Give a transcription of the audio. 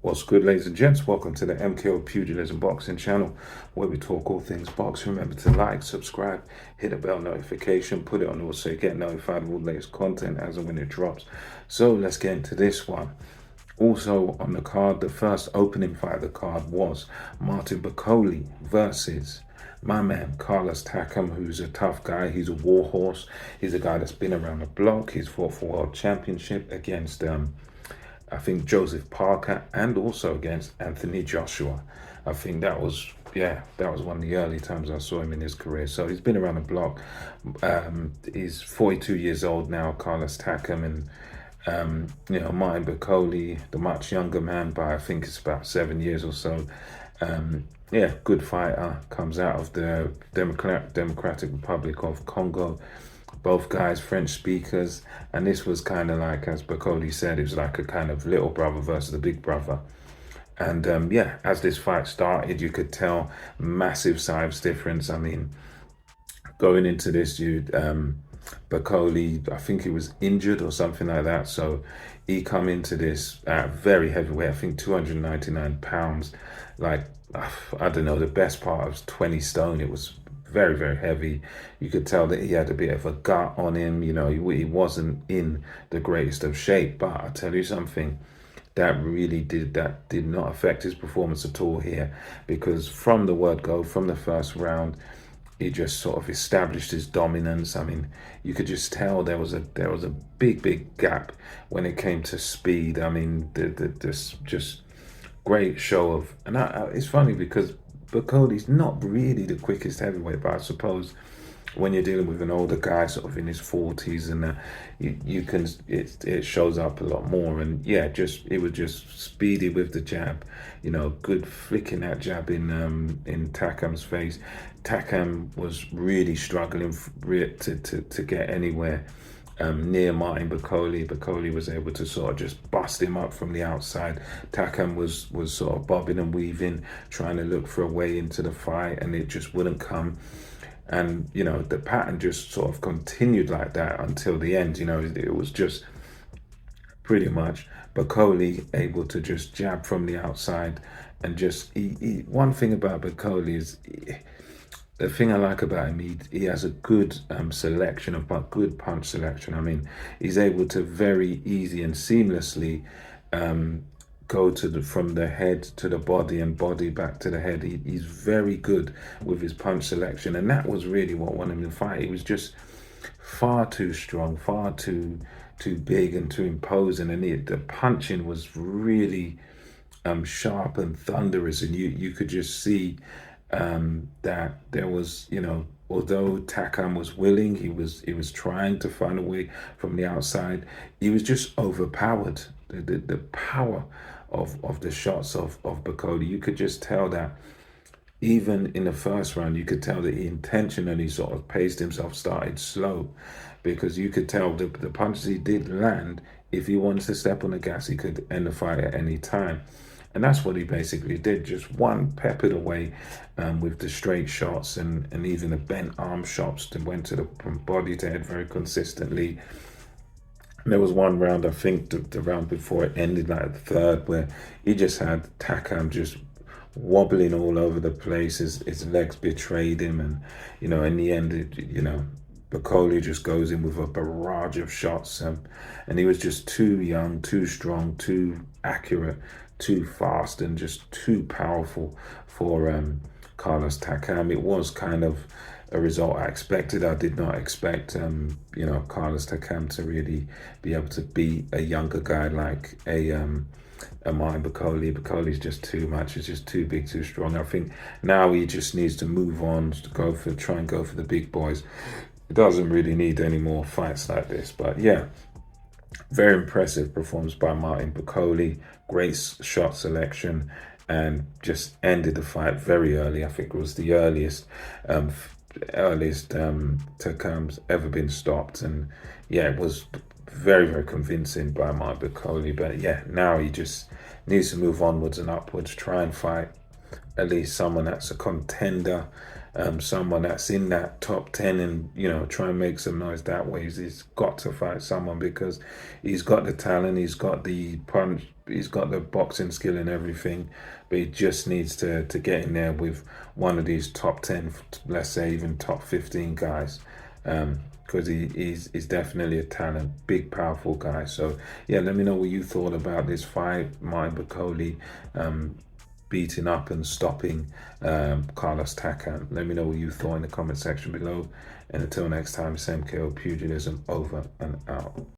What's good, ladies and gents? Welcome to the MKO Pugilism Boxing channel, where we talk all things boxing. Remember to like, subscribe, hit the bell notification, put it on all so you get notified of all the latest content as and when it drops. So let's get into this one. Also on the card, the first opening fight of the card was Martin Bakole versus my man Carlos Takam, who's a tough guy. He's a war horse. He's a guy that's been around the block. He's fought for world championship against I think Joseph Parker, and also against Anthony Joshua. I think that was one of the early times I saw him in his career. So he's been around the block. He's 42 years old now, Carlos Takam, and Martin Bakole, the much younger man by I think it's about 7 years or so. Good fighter, comes out of the Democratic Republic of Congo. Both guys French speakers, and this was kind of like, as Bakole said, it was like a kind of little brother versus the big brother. And as this fight started, you could tell massive size difference. I mean, going into this, Bakole, I think he was injured or something like that, so he come into this at very heavyweight, I think 299 pounds, like, I don't know, the best part was 20 stone. It was very, very heavy. You could tell that he had a bit of a gut on him. He wasn't in the greatest of shape, but I tell you something, that did not affect his performance at all here, because from the word go, from the first round, he just sort of established his dominance. I mean, you could just tell there was a big gap when it came to speed. I mean, this just great show of, and it's funny because Bakole's not really the quickest heavyweight, but I suppose when you're dealing with an older guy, sort of in his 40s, and it shows up a lot more. And yeah, it was just speedy with the jab, good flicking that jab in Takam's face. Takam was really struggling to get anywhere near Martin Bakole. Bakole was able to sort of just bust him up from the outside. Takam was sort of bobbing and weaving, trying to look for a way into the fight, and it just wouldn't come. And the pattern just sort of continued like that until the end. It was just pretty much Bakole able to just jab from the outside, and just one thing about Bakole is, the thing I like about him, he has a good selection of good punch selection. I mean, he's able to very easy and seamlessly go from the head to the body and body back to the head. He's very good with his punch selection, and that was really what won him the fight. He was just far too strong, far too big and too imposing, and the punching was really sharp and thunderous, and you could just see that there was, although Takam was willing, he was trying to find a way from the outside. He was just overpowered. The power of the shots of Bakole, you could just tell that even in the first round, you could tell that he intentionally sort of paced himself, started slow, because you could tell the punches he did land, if he wanted to step on the gas, he could end the fight at any time. And that's what he basically did, just one peppered away with the straight shots and even the bent arm shots that went to the body to head very consistently. And there was one round, I think the round before it ended, like the third, where he just had Takam just wobbling all over the place. His legs betrayed him, and in the end, Bakole just goes in with a barrage of shots, and he was just too young, too strong, too accurate, too fast, and just too powerful for Carlos Takam. It was kind of a result I expected. I did not expect Carlos Takam to really be able to beat a younger guy like a Martin Bakole. Bakole's just too much. It's just too big, too strong. I think now he just needs to move on, to try and go for the big boys. It doesn't really need any more fights like this. But yeah, very impressive performance by Martin Bakole. Great shot selection, and just ended the fight very early. I think it was the earliest Takam's ever been stopped, and yeah, it was very, very convincing by Martin Bakole. But yeah, now he just needs to move onwards and upwards, try and fight at least someone that's a contender, someone that's in that top 10 and, you know, try and make some noise that way. He's got to fight someone because he's got the talent, he's got the punch, he's got the boxing skill and everything, but he just needs to get in there with one of these top 10, let's say even top 15 guys. Because he's definitely a talent, big, powerful guy. So yeah, let me know what you thought about this fight, Martin Bakole beating up and stopping Carlos Takam. Let me know what you thought in the comment section below. And until next time, Sam KO Pugilism over and out.